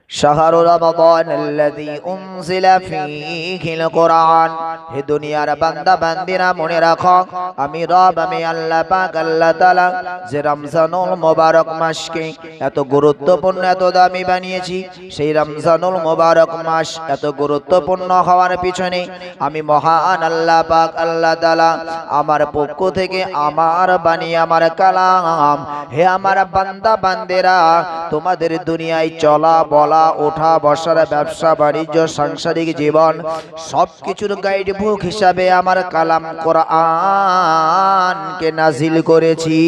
শাহরু রমাদানাল্লাযী উনজিলা ফীহিল কুরআন। হে দুনিয়ার বান্দা বান্দিরা মনে রাখো, আমি রব, আমি আল্লাহ পাক আল্লাহ তাআলা যে রমজানুল মুবারক মাসকে এত গুরুত্বপূর্ণ এত দামি বানিয়েছি। সেই রমজানুল মুবারক মাস এত গুরুত্বপূর্ণ হওয়ার পিছনে আমি মহান আল্লাহ পাক আল্লাহ তাআলা আমার পক্ষ থেকে আমার বাণী আমার কালাম, হে আমার বান্দা বান্দেরা, তোমাদের দুনিয়ায় চলা বলা ওঠা বসার ব্যবসা বাণিজ্য সাংসারিক জীবন সবকিছুর গাইড বুক হিসাবে আমার কালাম কোরআনকে নাজিল করেছি।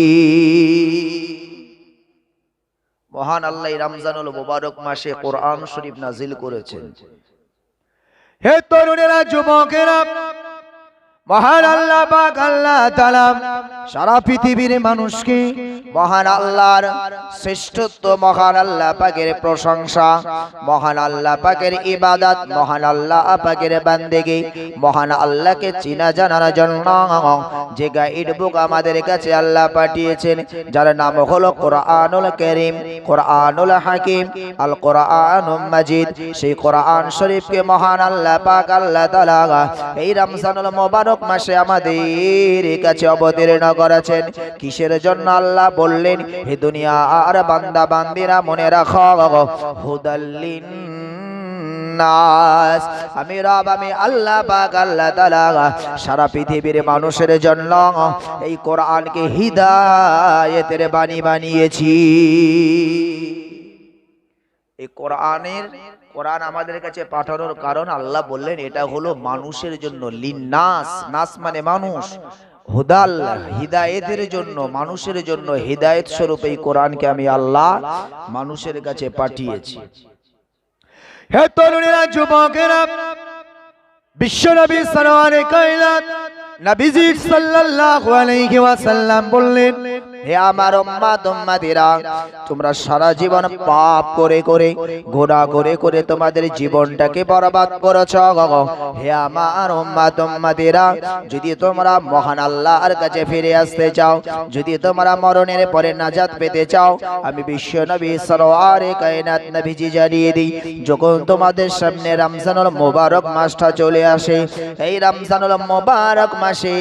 মহান আল্লাহ রমজানুল মুবারক মাসে কোরআন শরীফ নাজিল করেছেন। হে তরুণেরা, যুবকেরা, মহান আল্লাহ পাক আল্লাহ তাআলা সারা পৃথিবীর মানুষকে মহান আল্লাহর শ্রেষ্ঠত্ব, মহান আল্লাহ পাকের প্রশংসা, মহান আল্লাহ পাকের ইবাদত, মহান আল্লাহ পাকের বান্দেগি, মহান আল্লাহকে চিনা জানার জন্য যে গাইড বুক আমাদের কাছে আল্লাহ পাঠিয়েছেন, যার নাম হলো কোরআনুল কারীম, কোরআনুল হাকিম, আল কোরআনুল মাজিদ। সেই কোরআন শরীফকে মহান আল্লাহ পাক আল্লাহ তাআলা এই রমজানুল মুবারক মাসে আমাদের কাছে অবতীর্ণ করেছেন। কিসের জন্য? আল্লাহ বললেন, হে দুনিয়া আর বান্দা বান্দিরা মনে রাখো, হুদাল্লিন নাস, আমি রব, আমি আল্লাহ পাক আল্লাহ তাআলা সারা পৃথিবীর মানুষের জন্য এই কোরআনকে হিদায়াতের বাণী বানিয়েছি। এই কোরআন আমাদের কাছে পাঠানোর কারণ আল্লাহ বললেন এটা হলো মানুষের জন্য, লিন্নাস, নাস মানে মানুষ, হুদাল হিদায়াতের জন্য, মানুষের জন্য হিদায়াত স্বরূপ এই কোরআনকে আমি আল্লাহ মানুষের কাছে পাঠিয়েছি। হে তরুণেরা, যুবকেরা, বিশ্বনবী সরওয়ারে কায়নাত নবীজি সাল্লাল্লাহু আলাইহি ওয়াসাল্লাম বললেন, হে আমার উম্মত উম্মতিরা, তোমরা সারা জীবন পাপ করে করে, গুনাহ করে করে তোমাদের জীবনটাকে বরবাদ করেছো। হে আমার উম্মত উম্মতিরা, যদি তোমরা মহান আল্লাহর কাছে ফিরে আসতে চাও, যদি তোমরা মরণের পরে নাজাত পেতে চাও, আমি বিশ্বনবী সরওয়ারে কায়নাত নবীজি জানিয়ে দিই, যখন তোমাদের সামনে রমজানুল মুবারক মাসটা চলে আসে, এই রমজানুল মুবারক মাসে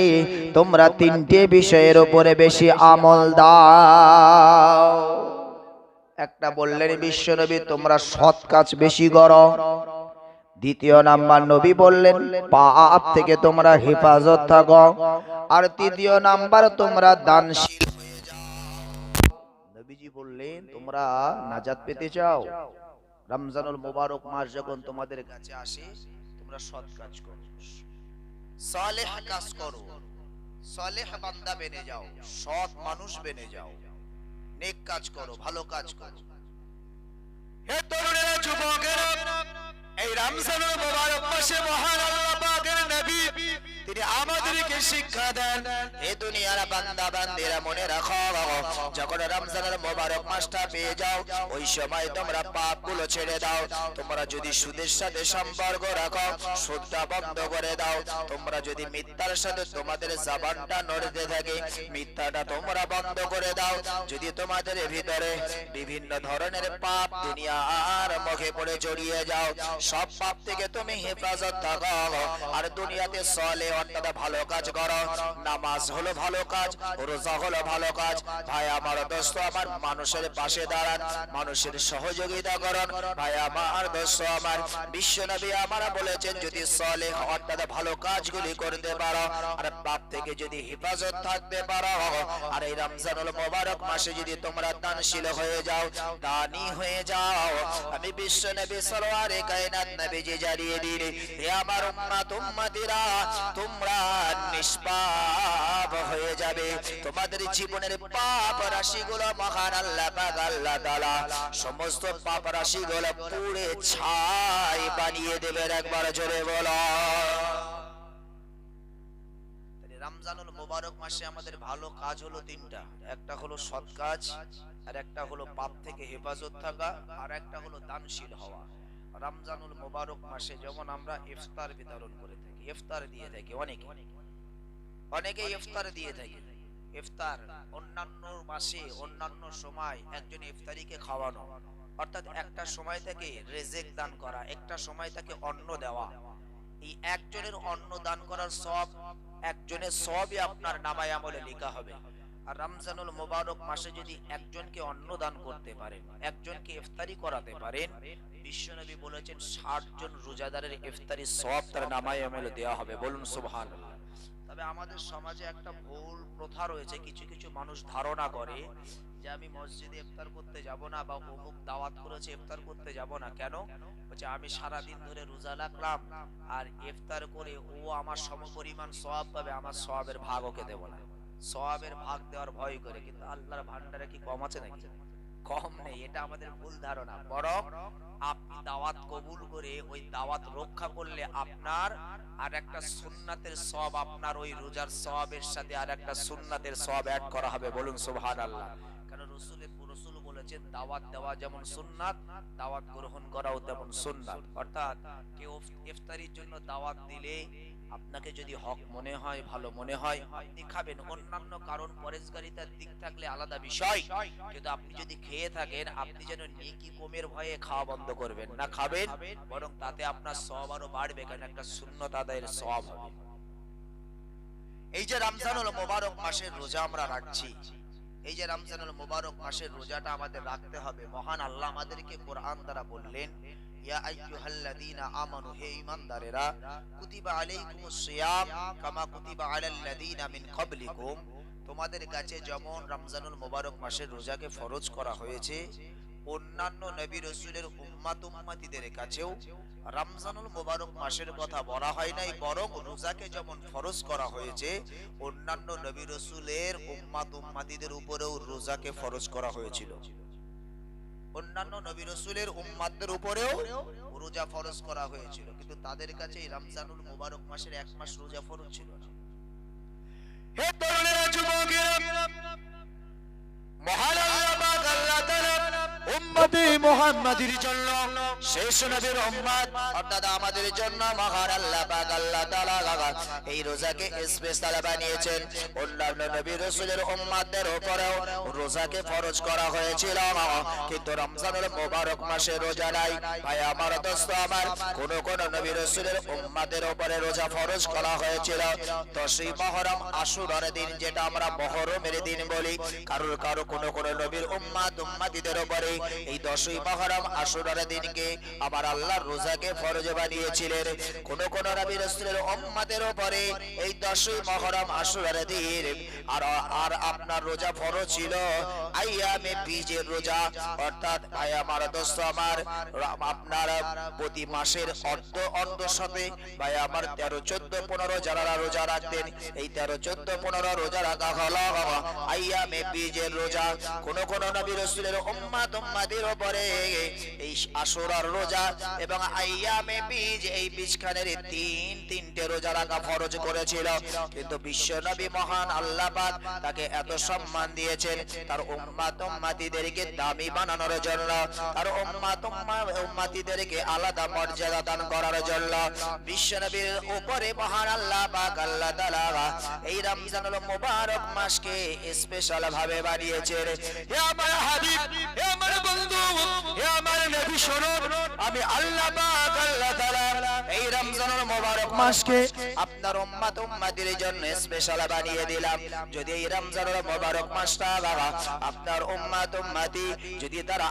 তোমরা তিনটে বিষয়ের উপরে বেশি আমল দাও। একটা বললেন বিশ্বনবী, তোমরা সৎ কাজ বেশি করো। দ্বিতীয় নাম্বার নবী বললেন, পাপ থেকে তোমরা হেফাজত থাকো। আর তৃতীয় নাম্বার, তোমরা দানশীল হয়ে যাও। নবীজি বললেন, তোমরা নাজাত পেতে চাও, রমজানুল মুবারক মাস যখন তোমাদের কাছে আসে, তোমরা সৎ কাজ করো, সালেহ কাজ করো, সালেহ বান্দা বেনে যাও, সৎ মানুষ বেনে যাও, নেক কাজ করো, ভালো কাজ করো। হে তরুণেরা, যুবকেরা, এই রমজানুল মুবারক মাসে মহান আল্লাহ পাকের নবী তিনি আমাদেরকে শিক্ষা দেন, হে দুনিয়ার বান্দা বান্দিরা মনে রাখো, যখন রমজানুল মুবারক মাসটা পেয়ে যাও, ওই সময় তোমরা পাপগুলো ছেড়ে দাও। তোমরা যদি সুদের সাথে সম্পর্ক রাখো, সুদটা বন্ধ করে দাও। তোমরা যদি মিথ্যার সাথে তোমাদের জবানটা নড়তে থাকে, মিথ্যাটা তোমরা বন্ধ করে দাও। যদি তোমাদের ভিতরে বিভিন্ন ধরনের পাপ দুনিয়ার মুখে পড়ে জড়িয়ে যাও, সব পাপ থেকে তুমি হেফাজত থাকো, আর দুনিয়াতে চলে অর্থাৎ ভালো কাজ করো। নামাজ হলো ভালো কাজ, রোজা হলো ভালো কাজ। ভাই আমার, দোস্ত আমার, মানুষের পাশে দাঁড়ান, মানুষের সহযোগিতা করুন। ভাই আমার, দোস্ত আমার, বিশ্বনবী আমার বলেছেন, যদি চলে অর্থাৎ ভালো কাজগুলি করতে পারো, আর পাপ থেকে যদি হেফাজত থাকতে পারো, আর এই রমজানুল মুবারক মাসে যদি তোমরা দানশীল হয়ে যাও, দানী হয়ে যাও, আমি বিশ্বনবী সরওয়ারে কায়নাত নবীজি জানিয়ে দিলেন, হে আমার উম্মত উম্মতিরা, তোমরা নিষ্পাপ হয়ে যাবে। তোমাদের জীবনের পাপ রাশিগুলো মহান আল্লাহ পাক আল্লাহ তাআলা সমস্ত পাপ রাশিগুলো পুড়ে ছাই বানিয়ে দেবেন। একবার জোরে বলো। রমজানুল মুবারক মাসে আমাদের ভালো কাজ হলো তিনটা। একটা হলো সৎ কাজ, আর একটা হলো পাপ থেকে হেফাজত থাকা, আর একটা হলো দানশীল হওয়া। রমজানুল মুবারক মাসে যেমন আমরা ইফতার বিতরণ করে থাকি, ইফতার দিয়ে থাকি, অনেকে ইফতার দিয়ে থাকে। ইফতার অন্যান্য মাসে অন্যান্য সময় একজন ইফতারিকে খাওয়ানো, অর্থাৎ একটা সময় থেকে রেজেক দান করা, একটা সময় তাকে অন্ন দেওয়া। এই একজনের অন্ন দান করার সব, একজনের সবই আপনার নামায় আমলে লেখা হবে। আর রমজানুল মুবারক মাসে যদি একজনকে অন্ন দান করতে পারেন, একজনকে ইফতারি করাতে পারেন, বিশ্বনবী বলেছেন 60 জন রোজাদারের ইফতারির সওয়াব তার নামায় আমলে দেওয়া হবে। বলুন সুবহানাল্লাহ। তবে আমাদের সমাজে একটা ভুল প্রথা রয়েছে, কিছু কিছু মানুষ ধারণা করে যে আমি মসজিদে ইফতার করতে যাব না, বা অমুক দাওয়াত করেছে ইফতার করতে যাব না। কেন? বলছে আমি সারা দিন ধরে রোজা রাখলাম, আর ইফতার করে ও আমার সমপরিমাণ সওয়াব পাবে, আমার সওয়াবের ভাগ ওকে দেব না। সওয়াবের ভাগ দেওয়ার ভয় করে, কিন্তু আল্লাহর ভান্ডারে কি কম আছে নাকি? কম নেই। এটা আমাদের ভুল ধারণা। বরং আপনি দাওয়াত কবুল করে ওই দাওয়াত রক্ষা করলে আপনার আর একটা সুন্নাতের সওয়াব, আপনার ওই রোজার সওয়াবের সাথে আর একটা সুন্নাতের সওয়াব অ্যাড করা হবে। বলুন সুবহানাল্লাহ। কারণ রাসূল বলেছেন দাওয়াত দেওয়া যেমন সুন্নাত, দাওয়াত গ্রহণ করাও তেমন সুন্নাত। অর্থাৎ কেউ ইফতারির জন্য দাওয়াত দিলে আপনাকে যদি হক মনে হয়, ভালো মনে হয়, আপনি খাবেন। অন্যান্য কারণ পরেশগারিতার দিক থাকলে আলাদা বিষয়, কিন্তু আপনি যদি খেয়ে থাকেন, আপনি যেন নেকি কমের ভয়ে খাওয়া বন্ধ করবেন না, খাবেন, বরং তাতে আপনার সওয়াব আরো বাড়বে, কারণ একটা সুন্নত আদায়ের সওয়াব হবে। এই যে রমজানুল মুবারক মাসের রোজা আমরা রাখছি, এই যে রমজানুল মুবারক মাসের রোজাটা আমাদের রাখতে হবে। মহান আল্লাহ আমাদেরকে কোরআন দ্বারা বললেন, ইয়া আইয়ুহাল্লাযীনা আমানু, হে ঈমানদারেরা, কুতিবা আলাইকুমুস সিয়াম কামা কুতিবা আলাল্লাযীনা মিন ক্বাবলিকুম, তোমাদের কাছে যেমন রমজানুল মুবারক মাসের রোজাকে ফরজ করা হয়েছে, অন্যান্য নবী রাসূলের উম্মত উম্মতিদের কাছেও রমজানুল মুবারক মাসের কথা বলা হয় নাই, বরং রোজাকে যেমন ফরজ করা হয়েছে, অন্যান্য নবী রাসূলের উম্মত উম্মতিদের উপরেও রোজাকে ফরজ করা হয়েছিল। অন্যান্য নবী রাসূলের উম্মতদের উপরেও রোজা ফরজ করা হয়েছিল, কিন্তু তাদের কাছে এই রমজানুল মুবারক মাসের এক মাস রোজা ফরজ ছিল না। হে তরুণেরা, যুবকেরা, মহান আল্লাহ পাক আল্লাহ তাআলা উম্মতে মুহাম্মাদীর জন্য, শেষ নবীর উম্মত অর্থাৎ আমাদের জন্য মহান আল্লাহ পাক আল্লাহ তাআলা এই রোজাকে স্পেশাল বানিয়েছেন। অন্যান্য নবী রাসূলের উম্মতদের উপরেও রোজাকে ফরজ করা হয়েছিল, কিন্তু রমজানুল মুবারক মাসে রোজা নাই। ভাই আমার, দোস্ত আমার, কোন কোন নবী রাসূলের উম্মতের উপরে রোজা ফরজ করা হয়েছিল 10ই মুহররম আশুরার দিন, যেটা আমরা মুহররমের দিন বলি। কারো কোন কোন নবীর উম্মত উম্মতিদের উপরে এই 10ই মুহররম আশুরার দিনকে আমার আল্লাহ রোজাকে ফরজ বানিয়েছিলেন। কোন কোন নবী রাসূলের উম্মতের উপরে এই 10ই মুহররম আশুরার দিন আর আপনার রোজা ফরজ ছিল আইয়ামে বীজের রোজা, অর্থাৎ ভাই আমার, দোস্ত আমার, আপনার প্রতি মাসের অর্ধশতে ভাই আমার 13, 14, 15 যারা রোজা রাখতেন, এই 13, 14, 15 রোজা রাখা হলো আইয়ামে বীজের রোজা। কোন কোন নবী রাসূলের উম্মত উম্মতির উপরে এই আশুরার রোজা এবং আইয়ামে বীজ, এই বীজখানের তিনটে রোজা রাখা ফরজ করেছিল। কিন্তু বিশ্ব নবী মহান আল্লাহ পাক তাকে এত সম্মান দিয়েছেন তার উম্মত উম্মতিদেরকে দামি বানানোর জন্য, তার উম্মত উম্মতিদেরকে আলাদা মর্যাদা দান করার জন্য বিশ্ব নবীর উপরে মহান আল্লাহ পাক আল্লাহ তাআলা এই রমজানুল মুবারক মাসকে স্পেশাল ভাবে বানিয়েছেন। হে আমার হাবিব, হে আমার বন্ধু, হে আমার নবী, শুনুন, আমি আল্লাহ পাক আল্লাহ তাআলা এই রমজানুল মুবারক মাসকে আপনার উম্মত উম্মতির জন্য স্পেশাল বানিয়ে দিলাম। যদি এই রমজানুল মুবারক মাসটা আপনার উম্মত উম্মতি যদি তারা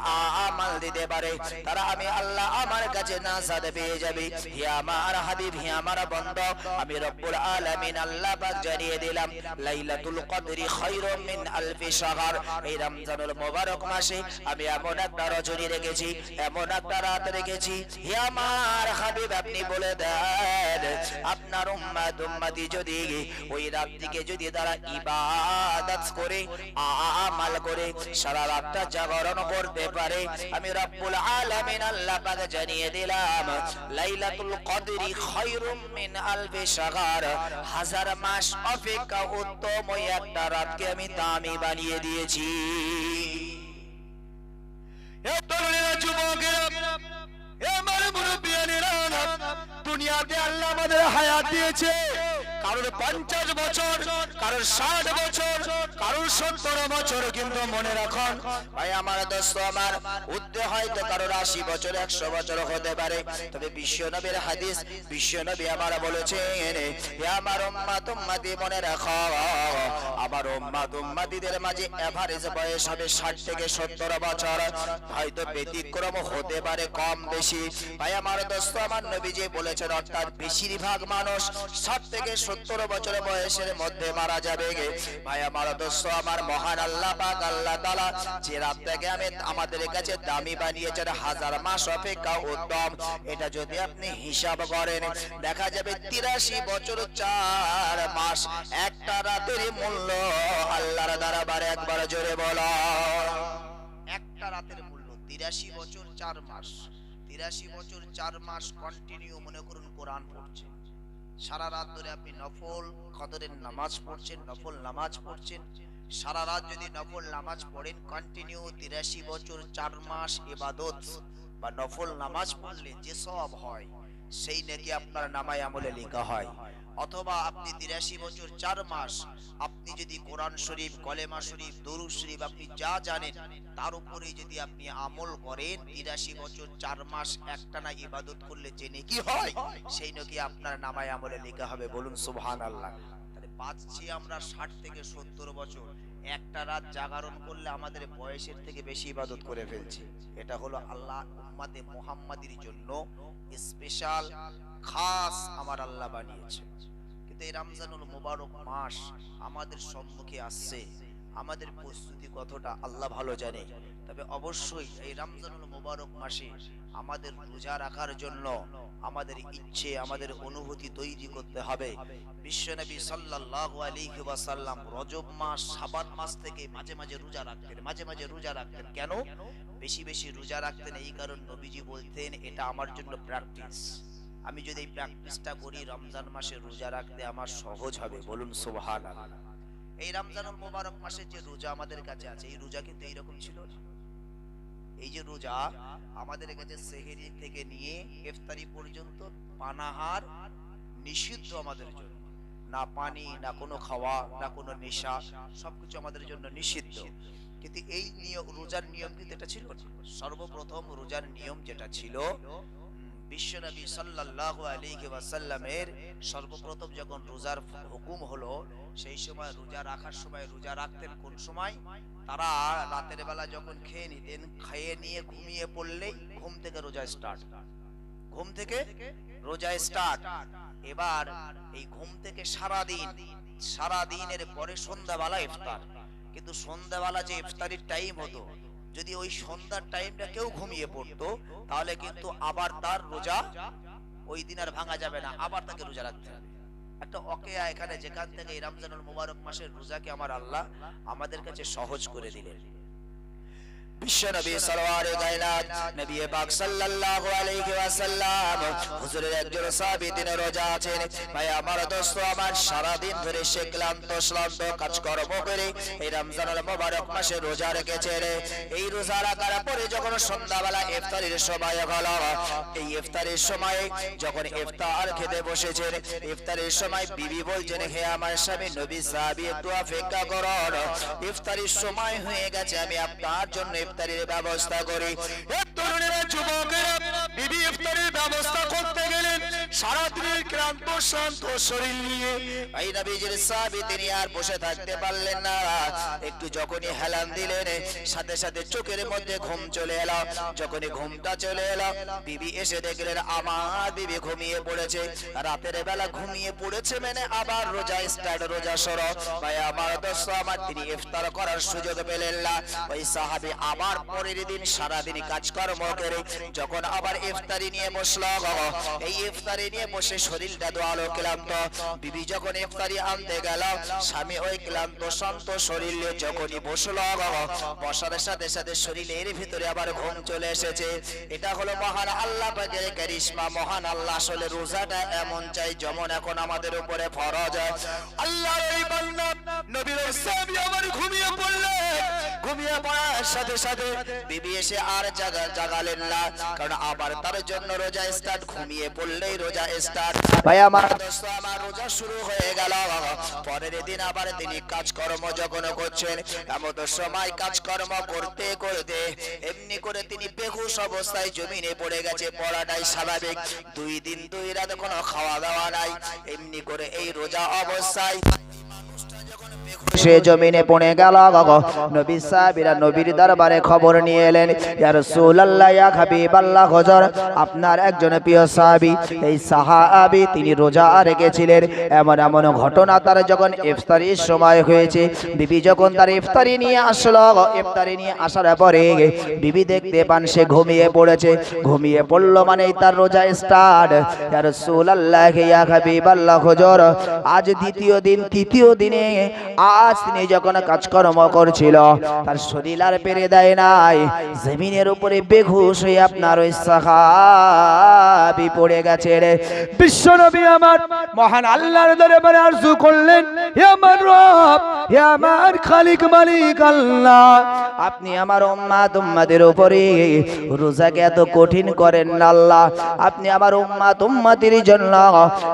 আমল দিতে পারে, তারা আমি আল্লাহ আমার কাছে নাজাত পেয়ে যাবে। হে আমার হাবিব, হে আমার বন্ধু, আমি রব্বুল আলামিন আল্লাহ পাক জানিয়ে দিলাম লাইলাতুল কদরি খায়রুম মিন আলফি শাহর। এই রমজানুল মুবারক মাসে আমি এমন একটা রজনী রেখেছি, এমন একটা রাত রেখেছি, হে আমার হাবিব আপনি বলে দেন আপনার উম্মত উম্মতি যদি ওই রাতটিকে যদি তারা ইবাদত করে, আমল করে, সারা রাতটা জাগরণ করতে পারে, আমি রব্বুল আলামিন আল্লাহ পাক জানিয়ে দিলাম লাইলাতুল কদরি খায়রুম মিন আলফি শাহর, 1000 মাস অপেক্ষা উত্তম ওই একটা রাতকে আমি দামি বানিয়ে দিয়েছি। এ তরুণেরা, যুবকেরা, এ আমার মুরব্বিয়ানেরা, দুনিয়াতে আল্লাহ আমাদের হায়াত দিয়েছে, কারোর 50 বছর, কারোর 60 বছর, কারোর 70 বছর। কিন্তু মনে রাখুন ভাই আমার দোস্ত আমার, উদ্দে হয়তো কারোর 80 বছর 100 বছর হতে পারে, তবে বিশ্বনবীর হাদিস, বিশ্বনবী আমার বলেছেন, হে আমার উম্মত উম্মতি মনে রাখো, আমার উম্মত উম্মতিদের মাঝে এভারেজ বয়স হবে 60 থেকে 70 বছর, হয়তো ব্যতিক্রম হতে পারে কম বেশি। ভাই আমার দোস্ত আমার, নবীজি বলেছেন অর্থাৎ বেশিরভাগ মানুষ 60 থেকে 70 বছর বয়সের মধ্যে মারা যাবে। ভাই আমার দোস্ত আমার, মহান আল্লাহ পাক আল্লাহ তাআলা যে রাতটাকে আমাদের কাছে দামি বানিয়েছেন 1000 মাস অপেক্ষা উত্তম, এটা যদি আপনি হিসাব করেন দেখা যাবে 83 বছর 4 মাস একটা রাতের মূল্য আল্লাহর দরবারে। একবার জোরে বলো, একটা রাতের মূল্য 83 বছর 4 মাস। 83 বছর 4 মাস কন্টিনিউ মনে করুন কোরআন পড়ছেন, সারা রাত ধরে আপনি নফল কদরের নামাজ পড়ছেন, নফল নামাজ পড়ছেন, সারা রাত যদি নফল নামাজ পড়েন কন্টিনিউ 83 বছর 4 মাস ইবাদত বা নফল নামাজ পড়লে যে সওয়াব হয় সেই নাকি আপনার নামায় আমলে লেখা হয়। অথবা আপনি 83 বছর 4 মাস আপনি যদি কোরআন শরীফ, কলেমা শরীফ, দরুদ শরীফ আপনি যা জানেন তার উপরে যদি আপনি আমল করেন, 83 বছর 4 মাস একটানা ইবাদত করলে যে নেকি হয় সেই নাকি আপনার নামায় আমলে লেখা হবে। বলুন সুবহানাল্লাহ। তাহলে বাঁচছি আমরা 60 থেকে 70 বছর, একটা রাত জাগরণ করলে আমাদের বয়সের থেকে বেশি ইবাদত করে ফেলছি। এটা হলো আল্লাহ উম্মতে মুহাম্মাদির জন্য স্পেশাল খাস আমার আল্লাহ বানিয়েছে। কিন্তু এই রমজানুল মুবারক মাস আমাদের সম্মুখে আসছে, আমাদের প্রস্তুতি কতটা আল্লাহ ভালো জানে। তবে অবশ্যই এই রমজানুল মুবারক মাসে আমাদের রোজা রাখার জন্য আমাদের ইচ্ছে, আমাদের অনুভূতি তৈরি করতে হবে। বিশ্বনবী সাল্লাল্লাহু আলাইহি ওয়াসাল্লাম রজব মাস, শাবান মাস থেকে মাঝে মাঝে রোজা রাখতেন, মাঝে মাঝে রোজা রাখতেন। কেন বেশি বেশি রোজা রাখতেন? এই কারণ নবীজি বলতেন এটা আমার জন্য প্র্যাকটিস, আমি যদি এই প্র্যাকটিসটা করি রমজান মাসে রোজা রাখতে আমার সহজ হবে। বলুন সুবহানাল্লাহ। এই রমজানুল মুবারক মাসে যে রোজা আমাদের কাছে আছে, এই রোজা কিন্তু এইরকম ছিল না। এই যে রোজা আমাদের কাছে সেহরি থেকে নিয়ে ইফতারি পর্যন্ত পানাহার নিষিদ্ধ আমাদের জন্য, না পানি, না কোনো খাওয়া, না কোনো নেশা, সবকিছু আমাদের জন্য নিষিদ্ধ। কিন্তু এই নিয়ম, রোজার নিয়ম কিন্তু এটা ছিল না। সর্বপ্রথম রোজার নিয়ম যেটা ছিল, বিশ্বনবী সাল্লাল্লাহু আলাইহি ওয়াসাল্লামের সর্বপ্রথম যখন রোজার হুকুম হলো, সেই সময় রোজা রাখার সময় রোজা রাখতেন কোন সময়? তারা রাতের বেলা যখন খেয়ে নিতেন, খেয়ে নিয়ে ঘুমিয়ে পড়লেই ঘুম থেকে রোজা স্টার্ট, ঘুম থেকে রোজা স্টার্ট। এবার এই ঘুম থেকে সারা দিনের পরে সন্ধ্যাবেলা ইফতার। কিন্তু সন্ধ্যাবেলা যে ইফতারির টাইম হতো, যদি ওই সন্ধ্যার টাইমটা কেউ ঘুমিয়ে পড়তো তাহলে কিন্তু আবার তার রোজা ওই দিন আর ভাঙা যাবে না, আবার তাকে রোজা রাখতে হবে। একটা ওকেয়া এখানে, যেখান থেকে এই রমজানুল মুবারক মাসের রোজাকে আমার আল্লাহ আমাদের কাছে সহজ করে দিলেন। বিশ্বনবী সরওয়ারে কায়নাত নবী পাক সাল্লাল্লাহু আলাইহি ওয়াসাল্লাম হুজুরের একজন সাহাবী তিনি রোজা আছেন। ভাই আমার দোস্ত আমার, সারা দিন ধরে সে ক্লান্ত শ্রান্ত কাজকর্ম করে এই রমজানুল মুবারক মাসে রোজা রেখেছেন। এই রোজা রাখার পরে যখন সন্ধ্যাবেলা ইফতারের সময় হলো, এই ইফতারের সময় যখন ইফতার খেতে বসেছেন, ইফতারের সময় বিবি বলছেন, হে আমার স্বামী নবী সাহাবী একটু অপেক্ষা করুন, ইফতারের সময় হয়ে গেছে, আমি আপনার জন্য ইফতারের ব্যবস্থা করি। তরুণেরা, যুবকেরা বিবি ইফতারের ব্যবস্থা করতে গেলেন সারা দিনের ক্লান্ত শ্রান্ত শরীর নিয়ে। এই নবীজির সাহাবী তিনি আর বসে থাকতে পারলেন না, একটু যখনই হেলান দিলেন সাথে সাথে চোখের মধ্যে ঘুম চলে এলো। যখনই ঘুমটা চলে এলো, বিবি এসে দেখলেন আমার বিবি ঘুমিয়ে পড়েছে। রাতের বেলা ঘুমিয়ে পড়েছে মানে আবার রোজা স্টার্ট, রোজা শুরু। ভাই আমার দোস্ত আমার, তিনি ইফতার করার সুযোগ পেলেন না। ওই সাহাবী আবার পরের দিন সারা দিন কাজকর্ম করে যখন আবার ইফতারি নিয়ে বসলো, এই ইফতারি নিয়ে বসে শরীরটা দোয়ালো, ক্লান্ত। বিবি যখন ইফতারি আনতে গেল, স্বামী ওই ক্লান্ত শান্ত শরীর নিয়ে যখনই বসলো, বসার সাথে সাথে শরীরের ভিতরে আবার ঘুম চলে এসেছে। এটা হলো মহান আল্লাহ পাকের কারিশমা। মহান আল্লাহ আসলে রোজাটা এমন চাই যেমন এখন আমাদের উপরে ফরজ। আল্লাহর এই বান্দা নবীর সাহাবী আবার ঘুমিয়ে পড়লেন। ঘুমিয়ে পড়ার সাথে সাথে বিবি এসে আর জাগালেন না, কারণ আবার তার জন্য রোজা স্টার্ট। ঘুমিয়ে পড়লেই রোজা স্টার্ট। ভাই আমার দোস্ত আমার রোজা শুরু হয়ে গেল, পরের দিন আবার তিনি কাজকর্ম যখন করছেন, এমন সময় কাজকর্ম করতে করতে এমনি করে তিনি বেহুশ অবস্থায় জমিনে পড়ে গেছে। পড়াটাই স্বাভাবিক, 2 দিন 2 রাত কোনো খাওয়া দাওয়া নাই, এমনি করে এই রোজা অবস্থায় মানুষটা যখন সে জমিনে পড়ে গেল। নবী সাহাবীরা নবীর দরবারে খবর নিয়ে এলেন, ইয়া রাসূলুল্লাহ, ইয়া হাবিবাল্লাহ, হুজুর আপনার একজন প্রিয় সাহাবী, এই সাহাবী তিনি রোজা রেখেছিলেন, এমন এমন ঘটনা তার যখন ইফতারির সময় হয়েছে, বিবি যখন তার ইফতারি নিয়ে আসলো, ইফতারি নিয়ে আসার পরে বিবি দেখতে পান সে ঘুমিয়ে পড়েছে। ঘুমিয়ে পড়লো মানে তার রোজা স্টার্ট। ইয়া রাসূলুল্লাহ, ইয়া হাবিবাল্লাহ, হুজুর আজ দ্বিতীয় দিন, তৃতীয় দিনে আজ তিনি যখন কাজকর্ম করছিল তার শরীর আর পেরে দেয় নাই, জমিনের উপরে বেহুশ হয়ে আপনার ওই সাহাবী পড়ে গেছে রে। বিশ্বনবী আমার মহান আল্লাহর দরবারে আরজু করলেন, হে আমার রব, হে আমার খালিক মালিক আল্লাহ, আপনি আমার উম্মাতের উপরে রোজাকে এত কঠিন করেন না আল্লাহ, আপনি আমার উম্মাতের জন্য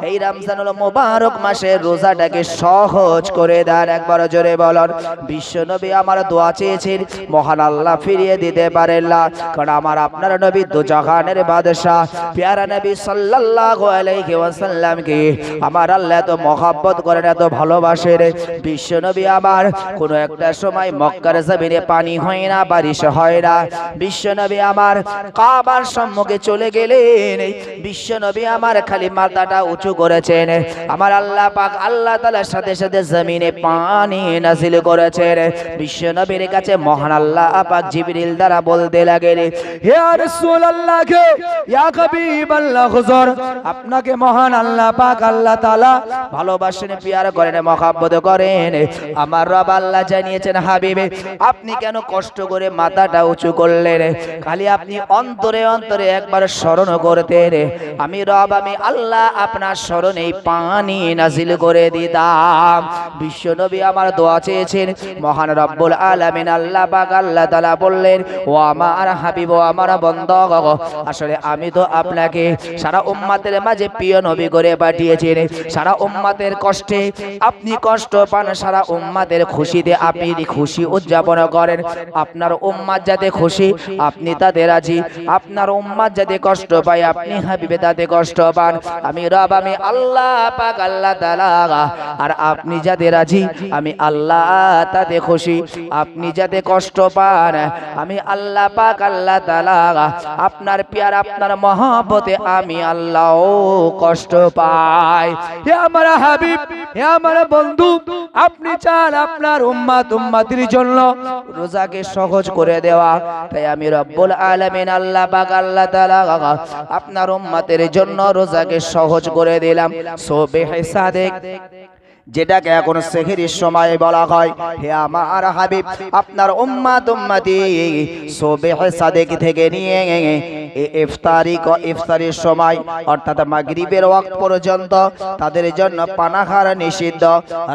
এই রমজানুল মুবারক মাসে রোজাটাকে সহজ করে দেন। একবার জোরে বলুন। বিশ্বনবী আমার দোয়া চেয়েছেন, মহান আল্লাহ ফিরিয়ে দিতে পারেন না, কারণ আমার আপনার নবী দুজাহানের বাদশা প্যারা নবী সাল্লাল্লাহু আলাইহি ওয়াসাল্লামকে আমার আল্লাহ এত মহব্বত করেন, এত ভালোবাসেন। বিশ্বনবী আমার কোনো একটা সময় মক্কার জমিনে পানি হয় না, বারিশ হয় না, বিশ্বনবী আমার কাবার সম্মুখে চলে গেলেন, বিশ্বনবী আমার খালি মাথাটা উঁচু করেছেন, আমার আল্লাহ পাক আল্লাহ তাআলার সাথে সাথে জমিনে পানি নাযিল করেছেন। বিশ্বনবীর কাছে মহান আল্লাহ পাক জিবরিল দ্বারা বলতে লাগেন, হে রাসূলুল্লাহ, ইয়া হাবিবাল্লাহ, হুজুর আপনাকে মহান আল্লাহ পাক আল্লাহ তাআলা ভালোবাসেন, পিয়ার করেন, মহব্বত করেন। আমার রব আল্লাহ জানিয়েছেন, হাবিবে আপনি কেন কষ্ট করে মাথাটা উঁচু করলেন? খালি আপনি অন্তরে অন্তরে একবার স্মরণ করতেন, আমি রব, আমি আল্লাহ আপনার স্মরণে পানি নাযিল করে দিতাম। বিশ্বনবী আমার দোয়া চেয়েছেন, মহান রব্বুল আলামিন আল্লাহ পাক আল্লাহ তাআলা বললেন, ও আমার হাবিব, ও আমার বন্দা, আসলে আমি তো আপনাকে সারা উম্মতের মাঝে প্রিয় নবী করে পাঠিয়েছেন। সারা উম্মতের কষ্টে আপনি কষ্ট পান, সারা উম্মতের খুশিতে আপনি খুশি উদযাপন করেন। আপনার উম্মত যাতে খুশি আপনি তাতে রাজি, আপনার উম্মত যাতে কষ্ট পায় আপনি হাবিবে তাতে কষ্ট পান। আমি রব, আমি আল্লাহ পাক আল্লাহ তাআলা, আর আপনি যাতে রাজি আমি আল্লাহ তাতে খুশি। আপনি যাতে কষ্ট পান আমি আল্লাহ পাক আল্লাহ তাআলা, আপনার প্যার আপনার মহব্বতে আমি আল্লাহ কষ্ট পাই। হে আমার হাবিব, হে আমার বন্ধু, আপনি চান আপনার উম্মতের জন্য রোজাকে সহজ করে দেওয়া, তাই আমি রব্বুল আলামিন আল্লাহ পাক আল্লাহ তাআলা আপনার উম্মতের জন্য রোজাকে সহজ করে দিলাম। সুবহে সাদেক, যেটাকে এখন সেহরির সময় বলা হয়। হে আমার হাবিব, আপনার উম্মতি সুবহে সাদেক থেকে নিয়ে ইফতারির সময় অর্থাৎ মাগরিবের ওয়াক্ত পর্যন্ত তাদের জন্য পানাহার নিষিদ্ধ।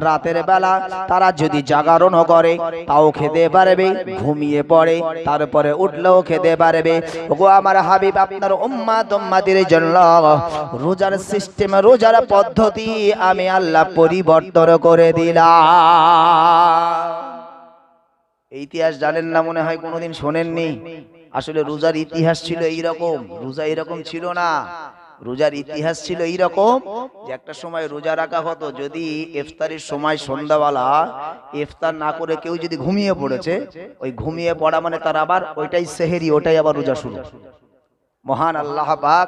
রাতের বেলা তারা যদি জাগরণ করে তাও খেতে পারবে, ঘুমিয়ে পড়ে তারপরে উঠলেও খেতে পারবে। ওগো আমার হাবিব, আপনার উম্মতির জন্য রোজার সিস্টেম, রোজার পদ্ধতি আমি আল্লাহ পরিবর্তন করে দিলাম। ইতিহাস জানেন না মনে হয়, কোনোদিন শোনেননি। আসলে রোজার ইতিহাস ছিল এইরকম, রোজা এরকম ছিল না। রোজার ইতিহাস ছিল এইরকম যে একটা সময় রোজা রাখা হতো, যদি ইফতারের সময় সন্ধ্যাবেলা ইফতার না করে কেউ যদি ঘুমিয়ে পড়েছে, ওই ঘুমিয়ে পড়া মানে তার আবার ওইটাই সেহেরি, ওটাই আবার রোজা শুরু। মহান আল্লাহ পাক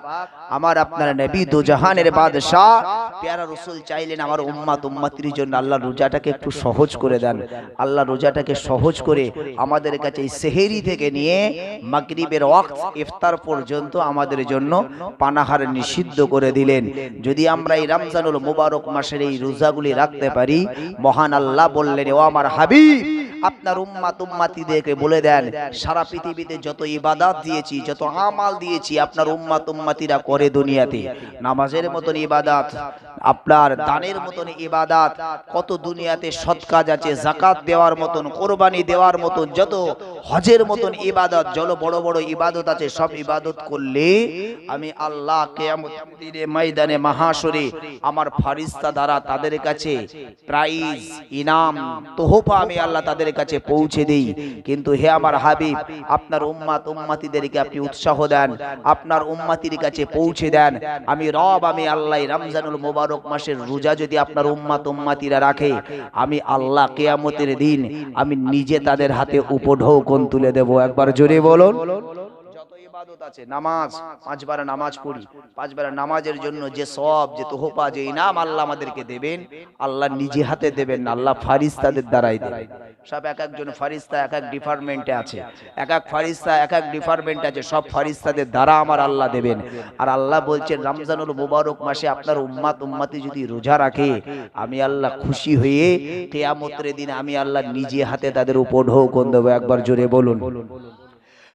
আমার আপনার নবী দুজাহানের বাদশা প্যারা রাসূল চাইলেন আমার উম্মতির জন্য আল্লাহ রোজাটাকে একটু সহজ করে দেন। আল্লাহ রোজাটাকে সহজ করে আমাদের কাছে এই সেহেরি থেকে নিয়ে মাগরিবের ওয়াক্ত ইফতার পর্যন্ত আমাদের জন্য পানাহার নিষিদ্ধ করে দিলেন। যদি আমরা এই রমজানুল মুবারক মাসের এই রোজাগুলি রাখতে পারি, মহান আল্লাহ বললেন, ও আমার হাবিব, আপনার উম্মতিদেরকে বলে দেন, সারা পৃথিবীতে যত ইবাদত দিয়েছি, যত আমাল দিয়েছি আপনার উম্মতিরা করে দুনিয়াতে। নামাজের মতন ইবাদত, আপনার দানের মতন ইবাদত, কত দুনিয়াতে সৎ কাজ আছে, যাকাত দেওয়ার মতন, কোরবানি দেওয়ার মতন যত হজের মতন ইবাদত, যত বড় বড় ইবাদত আছে সব ইবাদত করলে আমি আল্লাহ কিয়ামতের দিনে ময়দানে মাহাশরে আমার ফারিস্তা দ্বারা তাদের কাছে প্রাইজ, ইনাম, তোহফা আমি আল্লাহ তাদের কাছে পৌঁছে দেই। কিন্তু হে আমার হাবিব, আপনার উম্মত উম্মতিদেরকে আপনি উৎসাহ দেন, আপনার উম্মতির কাছে পৌঁছে দেন। আমি রব, আমি আল্লাহ রমজানুল মুবারক মাসের রোজা যদি আপনার উম্মত উম্মতিরা রাখে, আমি আল্লাহ কিয়ামতের দিন আমি নিজে তাদের হাতে উপঢৌকন তুলে দেব। একবার জোরে বলুন। যত ইবাদত আছে, নামাজ, 5 বার নামাজ পড়ি, 5 বার নামাজের জন্য যে সওয়াব, যে তোহফা, যে ইনাম আল্লাহ আমাদেরকে দেবেন, আল্লাহ নিজে হাতে দেবেন না, আল্লাহ ফারিস্তাদের দ্বারাই দেবেন। সব এক একজন ফারিস্তা এক এক ডিপার্টমেন্টে আছে, এক এক ফারিস্তা এক এক ডিপার্টমেন্ট আছে, সব ফারিস্তাদের দ্বারা আমার আল্লাহ দেবেন। আর আল্লাহ বলছেন রমজানুল মুবারক মাসে আপনার উম্মত উম্মতি যদি রোজা রাখে, আমি আল্লাহ খুশি হয়ে কিয়ামতের দিন আমি আল্লাহ নিজে হাতে তাদের উপঢৌকন দেব। একবার জোরে বলুন।